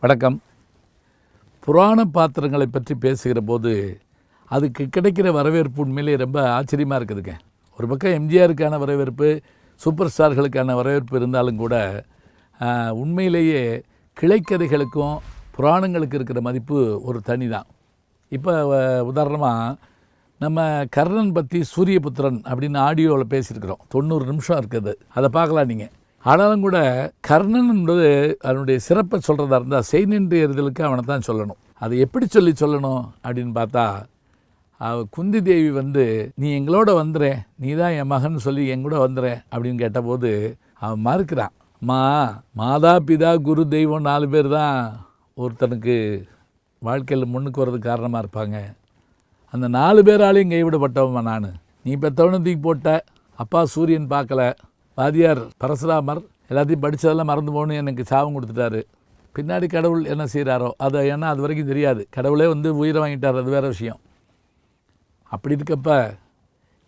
வணக்கம். புராண பாத்திரங்களை பற்றி பேசுகிற போது அதுக்கு கிடைக்கிற வரவேற்பு உண்மையிலே ரொம்ப ஆச்சரியமாக இருக்குதுங்க. ஒரு பக்கம் எம்ஜிஆருக்கான வரவேற்பு, சூப்பர் ஸ்டார்களுக்கான வரவேற்பு இருந்தாலும் கூட உண்மையிலேயே கிளைக்கதைகளுக்கும் புராணங்களுக்கு இருக்கிற மதிப்பு ஒரு தனி தான். இப்போ உதாரணமாக நம்ம கர்ணன் பற்றி சூரியபுத்திரன் அப்படின்னு ஆடியோவில் பேசியிருக்கிறோம். 90 நிமிஷம் இருக்குது, அதை பார்க்கலாம் நீங்கள். ஆனாலும் கூட கர்ணன் என்பது அதனுடைய சிறப்பை சொல்கிறதா இருந்தால் செய்நின்று எறிதலுக்கு அவனை தான் சொல்லணும். அதை எப்படி சொல்லணும் அப்படின்னு பார்த்தா, குந்தி தேவி நீ எங்களோட வந்துடுறேன், நீ தான் என் மகன் சொல்லி எங்கூட வந்துடுறேன் அப்படின்னு கேட்டபோது அவன் மறுக்கிறான். மாதா பிதா குரு தெய்வம் 4 பேர் தான் ஒருத்தனுக்கு வாழ்க்கையில் முன்னுக்கு வர்றதுக்கு காரணமாக இருப்பாங்க. அந்த 4 பேராலையும் கைவிடப்பட்டவன் நான். நீ பெற்றவனை தூக்கி போட்ட, அப்பா சூரியன் பார்க்கல, வாதியார் பரசுராமர் எல்லாத்தையும் படித்ததெல்லாம் மறந்து போகணும் எனக்கு சாபம் கொடுத்துட்டாரு. பின்னாடி கடவுள் என்ன செய்கிறாரோ அதை ஏன்னா அது வரைக்கும் தெரியாது. கடவுளே உயிரை வாங்கிட்டார், அது வேறு விஷயம். அப்படி இருக்கப்ப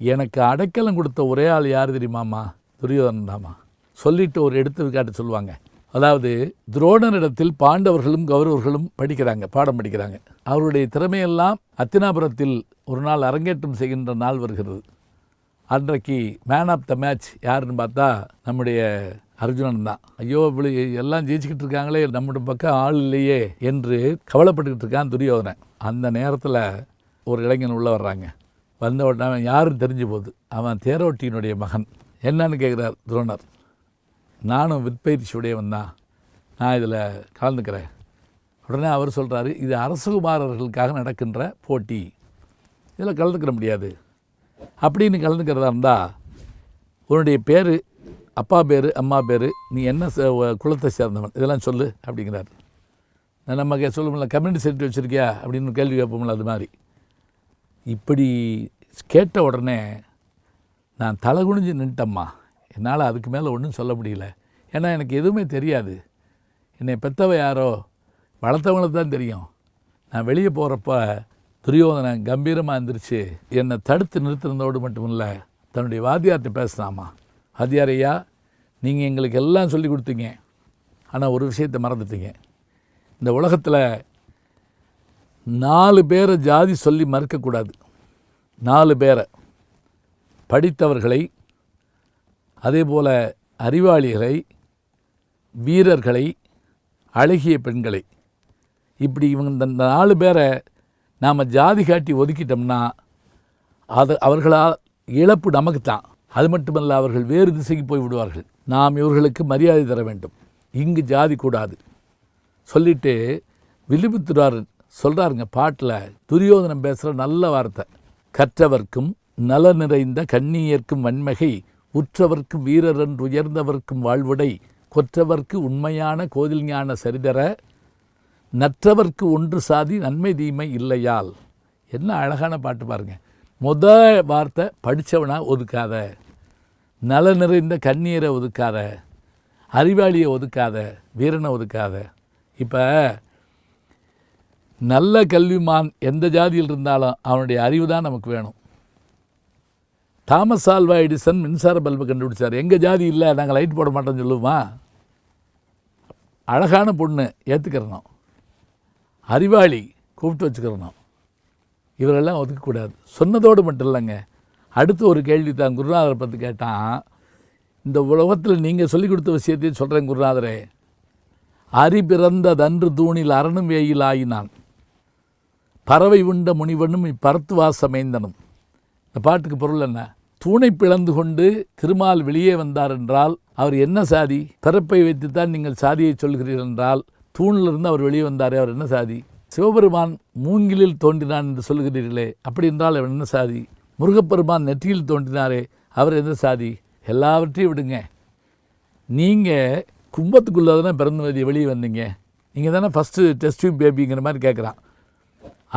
எனக்கு அடைக்கலம் கொடுத்த ஒரே ஆள் யார் தெரியுமாம்மா? துரியோதனன் தாம்மா சொல்லிட்டு ஒரு எடுத்துக்காட்டு சொல்லுவாங்க. அதாவது துரோணனிடத்தில் பாண்டவர்களும் கௌரவர்களும் பாடம் படிக்கிறாங்க. அவருடைய திறமையெல்லாம் அத்தினாபுரத்தில் ஒரு நாள் அரங்கேற்றம் செய்கின்ற நாள் வருகிறது. அன்றைக்கு மேன் ஆஃப் த மேட்ச் யாருன்னு பார்த்தா நம்முடைய அர்ஜுனன் தான். ஐயோ இப்படி எல்லாம் ஜெயிச்சுக்கிட்டு இருக்காங்களே, நம்முடைய பக்கம் ஆள் இல்லையே என்று கவலைப்பட்டுக்கிட்டு இருக்கான் துரியோதனன். அந்த நேரத்தில் ஒரு இளைஞன் உள்ளே வர்றாங்க. வந்த உடனே அவன் யாரும் தெரிஞ்சு போகுது, அவன் தேரோட்டியினுடைய மகன். என்னன்னு கேட்குறார் துரோணர். நானும் விற்பயிற்சியுடையவன் தான், நான் இதில் கலந்துக்கிறேன். உடனே அவர் சொல்கிறாரு, இது அரசகுமாரர்களுக்காக நடக்கின்ற போட்டி, இதில் கலந்துக்கிற முடியாது. அப்படின்னு கலந்துக்கிறதா இருந்தால் உன்னுடைய பேர், அப்பா பேர், அம்மா பேர், நீ என்ன குலத்தை சேர்ந்தவன், இதெல்லாம் சொல்லு அப்படிங்கிறார். நம்ம சொல்லுமில்ல, கம்யூனிட்டி சர்டிஃபிகேட் வச்சுருக்கியா அப்படின்னு கேள்வி கேட்போம்ல, அது மாதிரி. இப்படி கேட்ட உடனே நான் தலை குனிஞ்சு நின்ட்டம்மா. என்னால் அதுக்கு மேலே ஒன்றும் சொல்ல முடியல. ஏன்னா எனக்கு எதுவுமே தெரியாது. என்னை பெற்றவ யாரோ, வளர்த்தவங்களுக்கு தான் தெரியும். நான் வெளியே போகிறப்ப துரியோதனன் கம்பீரமாக இருந்துருச்சு. என்னை தடுத்து நிறுத்தினதோடு மட்டும் இல்லை, தன்னுடைய வாத்தியார்கிட்ட பேசினாமா. வாத்தியார் ஐயா, நீங்கள் எங்களுக்கு எல்லாம் சொல்லி கொடுத்தீங்க, ஆனால் ஒரு விஷயத்தை மறந்துட்டீங்க. இந்த உலகத்தில் 4 பேரை ஜாதி சொல்லி மறுக்கக்கூடாது. 4 பேரை, படித்தவர்களை, அதே போல் அறிவாளிகளை, வீரர்களை, அழகிய பெண்களை, இப்படி இவங்க இந்த 4 பேரை நாம் ஜாதி காட்டி ஒதுக்கிட்டோம்னா அது அவர்களால் இழப்பு நமக்கு தான். அது மட்டுமல்ல, அவர்கள் வேறு திசைக்கு போய் விடுவார்கள். நாம் இவர்களுக்கு மரியாதை தர வேண்டும், இங்கு ஜாதி கூடாது சொல்லிட்டு வில்லிபுத்தூரார் சொல்கிறாருங்க பாட்டில். துரியோதனம் பேசுகிற நல்ல வார்த்தை. கற்றவர்க்கும் நல நிறைந்த கண்ணியர்க்கும் வன்மகை, உற்றவர்க்கும் வீரரன் உயர்ந்தவர்க்கும் வாழ்வுடை, கொற்றவர்க்கு உண்மையான கோதில் ஞான சரிதர, நற்றவர்க்கு ஒன்று சாதி நன்மை தீமை இல்லையால். என்ன அழகான பாட்டு பாருங்கள். முதல் வார்த்தை, படித்தவனா ஒதுக்காத, நல நிறைந்த கண்ணீரை ஒதுக்காத, அறிவாளியை ஒதுக்காத, வீரனை ஒதுக்காத. இப்போ நல்ல கல்விமான் எந்த ஜாதியில் இருந்தாலும் அவனுடைய அறிவு தான் நமக்கு வேணும். தாமஸ் ஆல்வா எடிசன் மின்சார பல்பு கண்டுபிடிச்சார். எங்கள் ஜாதி இல்லை, நாங்கள் லைட் போட மாட்டோம்னு சொல்லுவோமா? அழகான பொண்ணு ஏற்றுக்கிறணும், அறிவாளி கூப்பிட்டு வச்சுக்கிறணும், இவரெல்லாம் ஒதுக்கக்கூடாது. சொன்னதோடு மட்டும் இல்லைங்க, அடுத்து ஒரு கேள்வி தான் குருநாதரை பற்றி கேட்டான். இந்த உலகத்தில் நீங்கள் சொல்லிக் கொடுத்த விஷயத்தையும் சொல்கிறேன் குருநாதரே. அரி பிறந்த தன்று தூணில் அரணும் வேயில் ஆயினான், பறவை உண்ட முனிவனும் இப்பரத்து வாசமைந்தனும். இந்த பாட்டுக்கு பொருள் என்ன? தூணை பிளந்து கொண்டு திருமால் வெளியே வந்தார் என்றால் அவர் என்ன சாதி? பிறப்பை வைத்துத்தான் நீங்கள் சாதியை சொல்கிறீர்கள் என்றால், தூணிலிருந்து அவர் வெளியே வந்தாரே, அவர் என்ன சாதி? சிவபெருமான் மூங்கிலில் தோன்றினான் என்று சொல்கிறீர்களே, அப்படி என்றால் அவர் என்ன சாதி? முருகப்பெருமான் நெற்றியில் தோன்றினாரே, அவர் எந்த சாதி? எல்லாவற்றையும் விடுங்க. நீங்கள் கும்பத்துக்குள்ளே தானே பிறந்து வெளியே வந்தீங்க. நீங்கள் தானே ஃபஸ்ட்டு டெஸ்ட் டியூப் பேபிங்கிற மாதிரி கேட்குறான்.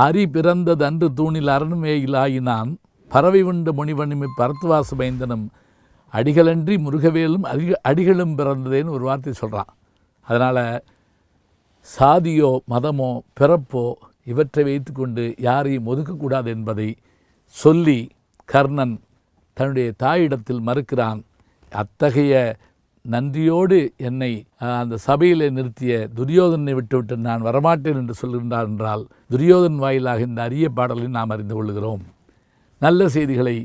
அரி பிறந்தது அன்று தூணில் அரணும் வேயில் ஆயினான், பறவை உண்ட முனிவனும் பரத்துவாச மைந்தனும், அடிகளன்றி முருகவேலும் அடிகளும் பிறந்ததேன்னு ஒரு வார்த்தை சொல்கிறான். அதனால் சாதியோ மதமோ பிறப்போ இவற்றை வைத்து கொண்டு யாரையும் ஒதுக்கக்கூடாது என்பதை சொல்லி கர்ணன் தன்னுடைய தாயிடத்தில் மறுக்கிறான். அத்தகைய நன்றியோடு என்னை அந்த சபையில் நிறுத்திய துரியோதனை விட்டுவிட்டு நான் வரமாட்டேன் என்று சொல்கின்றார் என்றால் துரியோதன் வாயிலாக இந்த அரிய பாடலை நாம் அறிந்து கொள்கிறோம். நல்ல செய்திகளை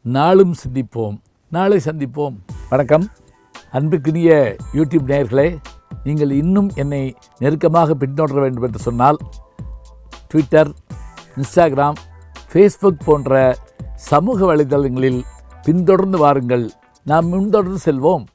நாளும் சிந்திப்போம், நாளை சந்திப்போம். வணக்கம். அன்புக்குரிய யூடியூப் நேயர்களே, நீங்கள் இன்னும் என்னை நெருக்கமாக பின்தொடர வேண்டும் என்று சொன்னால் ட்விட்டர், இன்ஸ்டாகிராம், ஃபேஸ்புக் போன்ற சமூக வலைதளங்களில் பின்தொடர்ந்து வாருங்கள். நாம் முன்தொடர்ந்து செல்வோம்.